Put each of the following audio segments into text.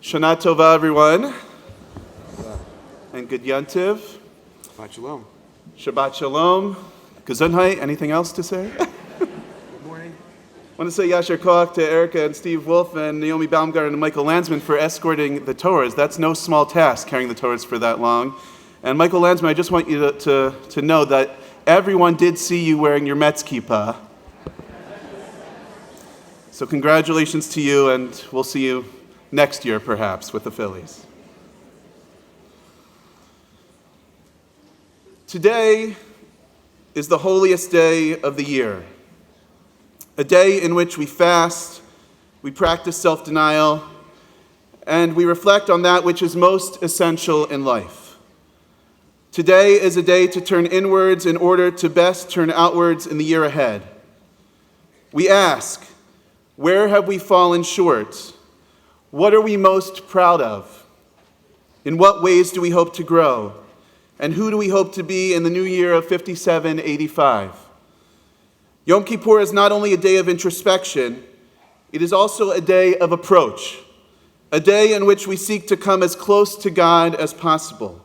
Shana Tova, everyone. And good Yontiv. Shabbat Shalom. Shabbat Shalom. Gesundheit. Anything else to say? Good morning. I want to say Yasher Koach to Erica and Steve Wolf and Naomi Baumgarten and Michael Landsman for escorting the Torahs. That's no small task, carrying the Torahs for that long. And Michael Landsman, I just want you to know that everyone did see you wearing your Mets kippah. So congratulations to you, and we'll see you next year, perhaps, with the Phillies. Today is the holiest day of the year, a day in which we fast, we practice self-denial, and we reflect on that which is most essential in life. Today is a day to turn inwards in order to best turn outwards in the year ahead. We ask, where have we fallen short? What are we most proud of? In what ways do we hope to grow? And who do we hope to be in the new year of 5785? Yom Kippur is not only a day of introspection, it is also a day of approach, a day in which we seek to come as close to God as possible.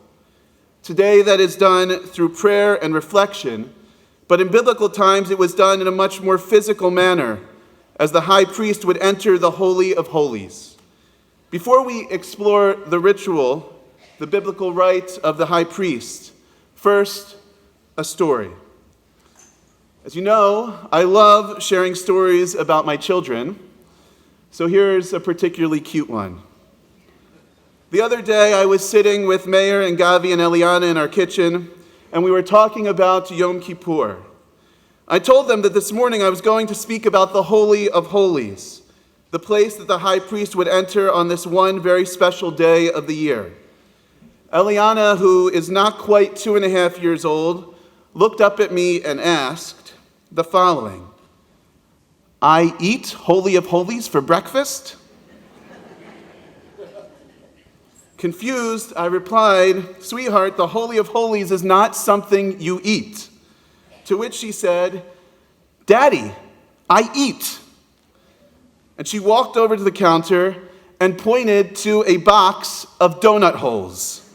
Today that is done through prayer and reflection, but in biblical times it was done in a much more physical manner, as the high priest would enter the Holy of Holies. Before we explore the ritual, the biblical rite of the high priest, first, a story. As you know, I love sharing stories about my children, so here's a particularly cute one. The other day, I was sitting with Meir and Gavi and Eliana in our kitchen, and we were talking about Yom Kippur. I told them that this morning I was going to speak about the Holy of Holies, the place that the high priest would enter on this one very special day of the year. Eliana, who is not quite 2.5 years old, looked up at me and asked the following: I eat Holy of Holies for breakfast? Confused, I replied, sweetheart, the Holy of Holies is not something you eat. To which she said, Daddy, I eat. And she walked over to the counter and pointed to a box of donut holes.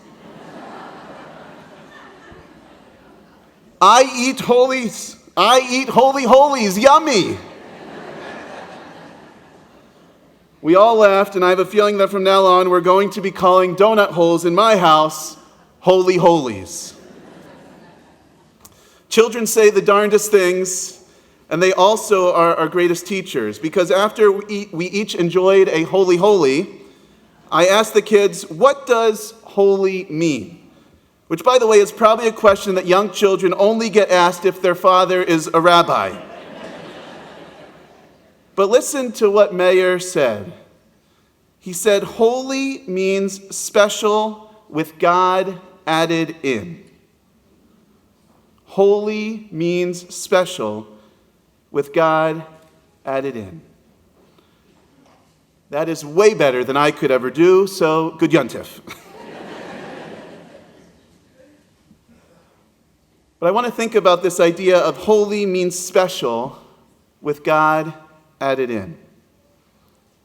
I eat holies. I eat holy holies. Yummy. We all laughed, and I have a feeling that from now on we're going to be calling donut holes in my house holy holies. Children say the darndest things, and they also are our greatest teachers, because after we each enjoyed a holy holy, I asked the kids, what does holy mean? Which, by the way, is probably a question that young children only get asked if their father is a rabbi. But listen to what Meir said. He said, holy means special with God added in. Holy means special with God added in. That is way better than I could ever do, so good yontif. But I want to think about this idea of holy means special with God added in.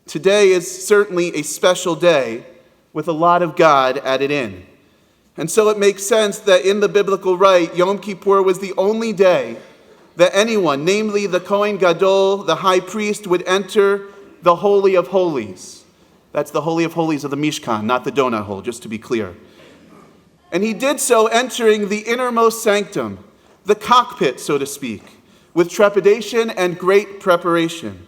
Today is certainly a special day with a lot of God added in. And so it makes sense that in the biblical rite, Yom Kippur was the only day that anyone, namely the Kohen Gadol, the high priest, would enter the Holy of Holies. That's the Holy of Holies of the Mishkan, not the donut hole, just to be clear. And he did so entering the innermost sanctum, the cockpit, so to speak, with trepidation and great preparation.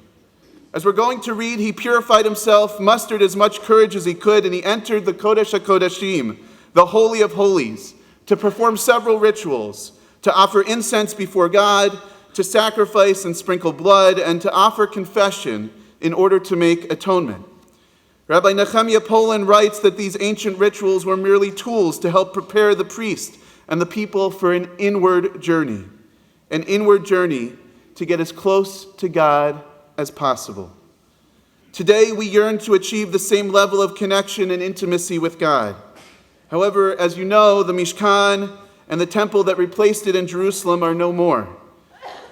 As we're going to read, he purified himself, mustered as much courage as he could, and he entered the Kodesh HaKodashim, the Holy of Holies, to perform several rituals, to offer incense before God, to sacrifice and sprinkle blood, and to offer confession in order to make atonement. Rabbi Nehemiah Poland writes that these ancient rituals were merely tools to help prepare the priest and the people for an inward journey to get as close to God as possible. Today we yearn to achieve the same level of connection and intimacy with God. However, as you know, the Mishkan and the temple that replaced it in Jerusalem are no more.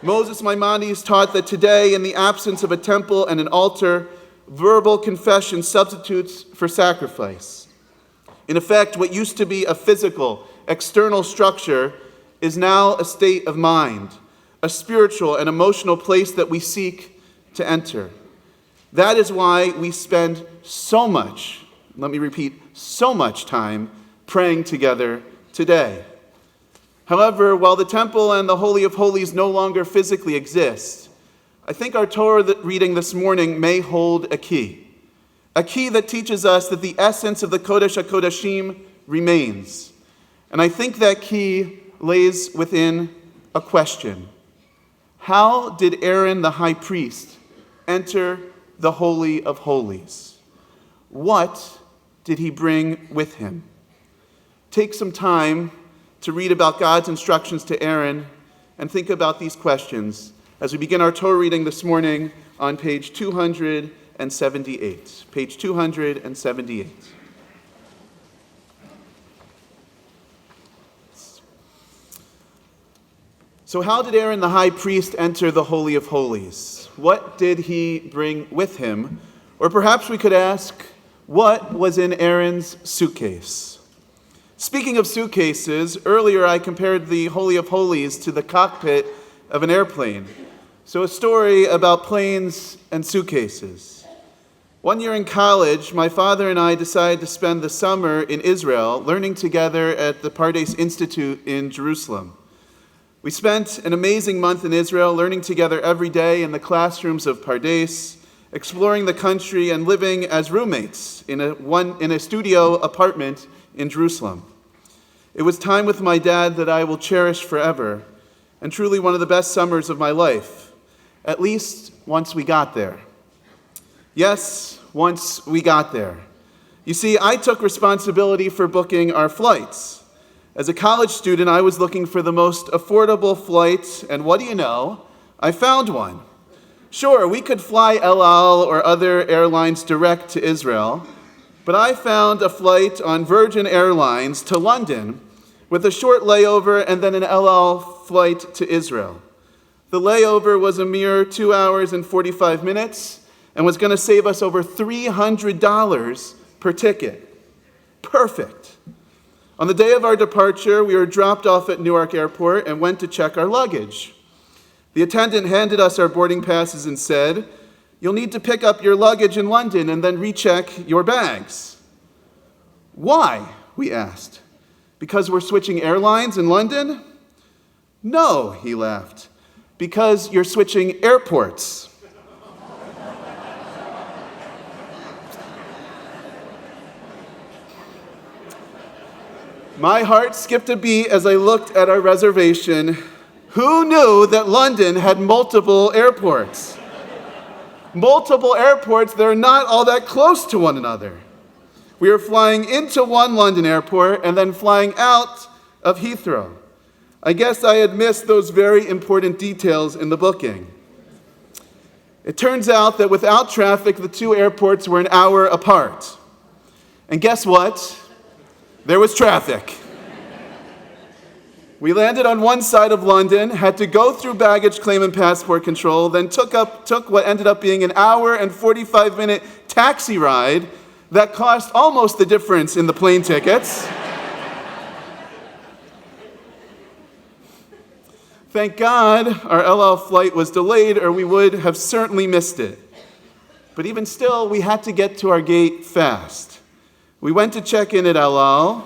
Moses Maimonides taught that today, in the absence of a temple and an altar, verbal confession substitutes for sacrifice. In effect, what used to be a physical, external structure is now a state of mind, a spiritual and emotional place that we seek to enter. That is why we spend so much, let me repeat, so much time praying together today. However, while the temple and the Holy of Holies no longer physically exist, I think our Torah reading this morning may hold a key that teaches us that the essence of the Kodesh HaKodashim remains. And I think that key lays within a question. How did Aaron the high priest enter the Holy of Holies? What did he bring with him? Take some time to read about God's instructions to Aaron and think about these questions as we begin our Torah reading this morning on page 278. Page 278. So how did Aaron the high priest enter the Holy of Holies? What did he bring with him? Or perhaps we could ask, what was in Aaron's suitcase? Speaking of suitcases, earlier I compared the Holy of Holies to the cockpit of an airplane. So a story about planes and suitcases. One year in college, my father and I decided to spend the summer in Israel, learning together at the Pardes Institute in Jerusalem. We spent an amazing month in Israel, learning together every day in the classrooms of Pardes, exploring the country and living as roommates in a studio apartment in Jerusalem. It was time with my dad that I will cherish forever, and truly one of the best summers of my life, at least once we got there. Yes, once we got there. You see, I took responsibility for booking our flights. As a college student, I was looking for the most affordable flight, and what do you know? I found one. Sure, we could fly El Al or other airlines direct to Israel, but I found a flight on Virgin Airlines to London with a short layover and then an El Al flight to Israel. The layover was a mere 2 hours and 45 minutes and was going to save us over $300 per ticket. Perfect. On the day of our departure, we were dropped off at Newark Airport and went to check our luggage. The attendant handed us our boarding passes and said, "You'll need to pick up your luggage in London and then recheck your bags." "Why?" we asked. "Because we're switching airlines in London?" "No," he laughed. "Because you're switching airports." My heart skipped a beat as I looked at our reservation. Who knew that London had multiple airports? Multiple airports that are not all that close to one another. We were flying into one London airport and then flying out of Heathrow. I guess I had missed those very important details in the booking. It turns out that without traffic, the two airports were an hour apart. And guess what? There was traffic. We landed on one side of London, had to go through baggage claim and passport control, then took what ended up being an hour and 45-minute taxi ride that cost almost the difference in the plane tickets. Thank God our El Al flight was delayed, or we would have certainly missed it. But even still, we had to get to our gate fast. We went to check in at El Al,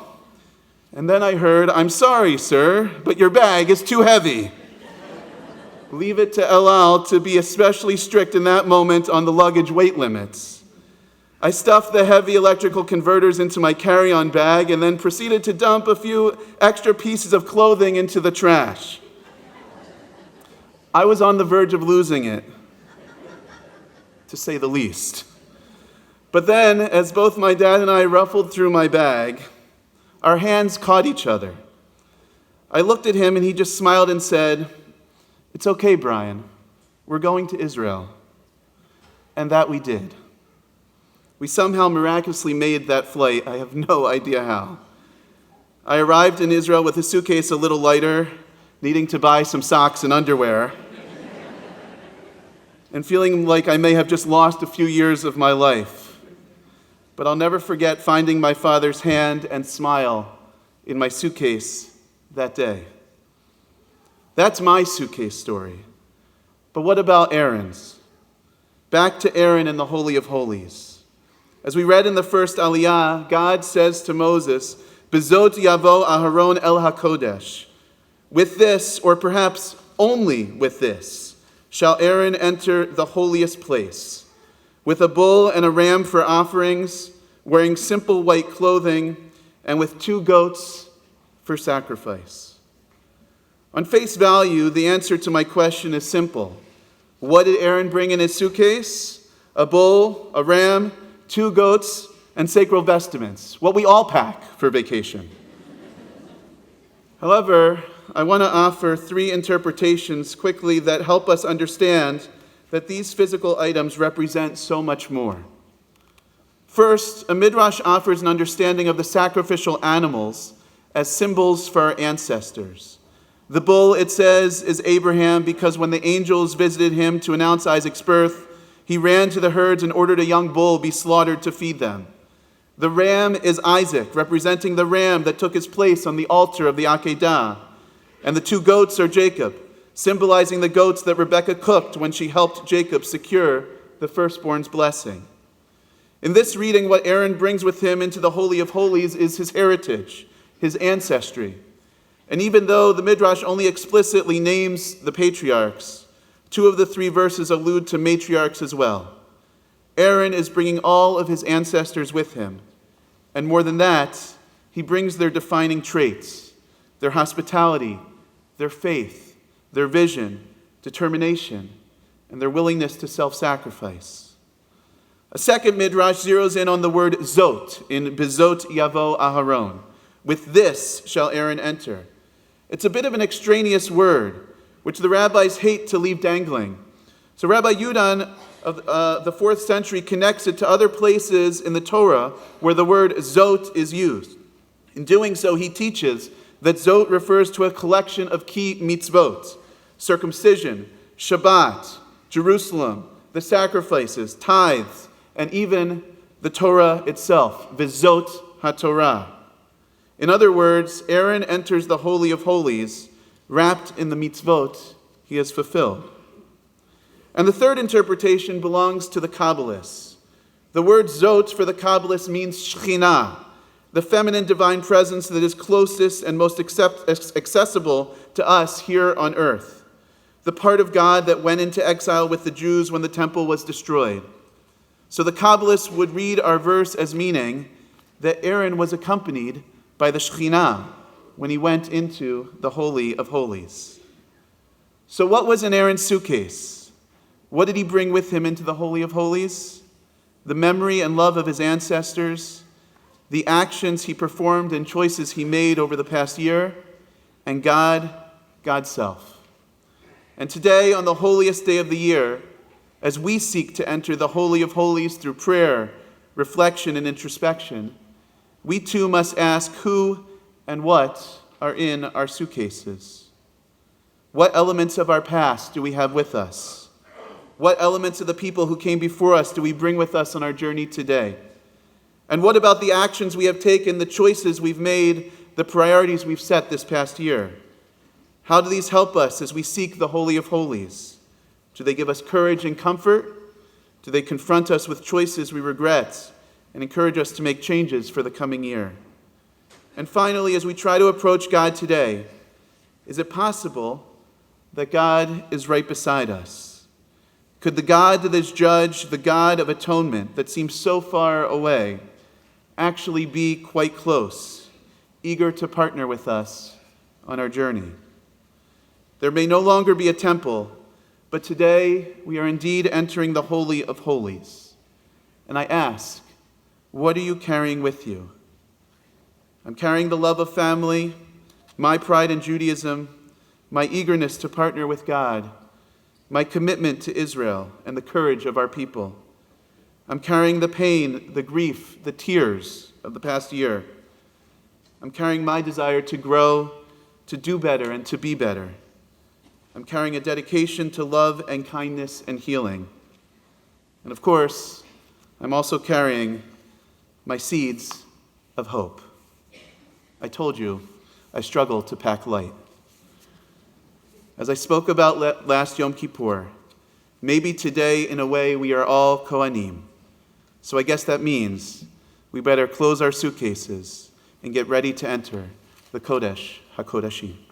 and then I heard, "I'm sorry, sir, but your bag is too heavy." Leave it to El Al to be especially strict in that moment on the luggage weight limits. I stuffed the heavy electrical converters into my carry-on bag and then proceeded to dump a few extra pieces of clothing into the trash. I was on the verge of losing it, to say the least. But then, as both my dad and I ruffled through my bag, our hands caught each other. I looked at him and he just smiled and said, "It's okay, Bryan. We're going to Israel." And that we did. We somehow miraculously made that flight. I have no idea how. I arrived in Israel with a suitcase a little lighter, needing to buy some socks and underwear. and feeling like I may have just lost a few years of my life. But I'll never forget finding my father's hand and smile in my suitcase that day. That's my suitcase story. But what about Aaron's? Back to Aaron in the Holy of Holies. As we read in the first Aliyah, God says to Moses, Bezot yavo Aharon el HaKodesh. With this, or perhaps only with this, shall Aaron enter the holiest place, with a bull and a ram for offerings, wearing simple white clothing, and with 2 goats for sacrifice. On face value, the answer to my question is simple. What did Aaron bring in his suitcase? A bull, a ram, 2 goats, and sacred vestments, what we all pack for vacation. However, I want to offer 3 interpretations quickly that help us understand that these physical items represent so much more. First, a midrash offers an understanding of the sacrificial animals as symbols for our ancestors. The bull, it says, is Abraham because when the angels visited him to announce Isaac's birth, he ran to the herds and ordered a young bull be slaughtered to feed them. The ram is Isaac, representing the ram that took his place on the altar of the Akedah. And the 2 goats are Jacob, symbolizing the goats that Rebekah cooked when she helped Jacob secure the firstborn's blessing. In this reading, what Aaron brings with him into the Holy of Holies is his heritage, his ancestry. And even though the Midrash only explicitly names the patriarchs, 2 of the 3 verses allude to matriarchs as well. Aaron is bringing all of his ancestors with him. And more than that, he brings their defining traits, their hospitality, their faith, their vision, determination, and their willingness to self-sacrifice. A second midrash zeroes in on the word zot in Bezot Yavo Aharon. With this shall Aaron enter. It's a bit of an extraneous word, which the rabbis hate to leave dangling. So Rabbi Yudan of the 4th century connects it to other places in the Torah where the word zot is used. In doing so, he teaches that zot refers to a collection of key mitzvot: circumcision, Shabbat, Jerusalem, the sacrifices, tithes, and even the Torah itself, vizot haTorah. In other words, Aaron enters the Holy of Holies wrapped in the mitzvot he has fulfilled. And the third interpretation belongs to the Kabbalists. The word zot for the Kabbalists means Shekhinah, the feminine divine presence that is closest and most accessible to us here on earth, the part of God that went into exile with the Jews when the temple was destroyed. So the Kabbalists would read our verse as meaning that Aaron was accompanied by the Shekhinah when he went into the Holy of Holies. So what was in Aaron's suitcase? What did he bring with him into the Holy of Holies? The memory and love of his ancestors, the actions he performed and choices he made over the past year, and God's self. And today, on the holiest day of the year, as we seek to enter the Holy of Holies through prayer, reflection, and introspection, we too must ask who and what are in our suitcases. What elements of our past do we have with us? What elements of the people who came before us do we bring with us on our journey today? And what about the actions we have taken, the choices we've made, the priorities we've set this past year? How do these help us as we seek the Holy of Holies? Do they give us courage and comfort? Do they confront us with choices we regret and encourage us to make changes for the coming year? And finally, as we try to approach God today, is it possible that God is right beside us? Could the God that is judge, the God of atonement that seems so far away, actually be quite close, eager to partner with us on our journey? There may no longer be a temple, but today we are indeed entering the Holy of Holies. And I ask, what are you carrying with you? I'm carrying the love of family, my pride in Judaism, my eagerness to partner with God, my commitment to Israel, and the courage of our people. I'm carrying the pain, the grief, the tears of the past year. I'm carrying my desire to grow, to do better, and to be better. I'm carrying a dedication to love and kindness and healing. And of course, I'm also carrying my seeds of hope. I told you, I struggle to pack light. As I spoke about last Yom Kippur, maybe today, in a way, we are all Kohanim. So I guess that means we better close our suitcases and get ready to enter the Kodesh HaKodashim.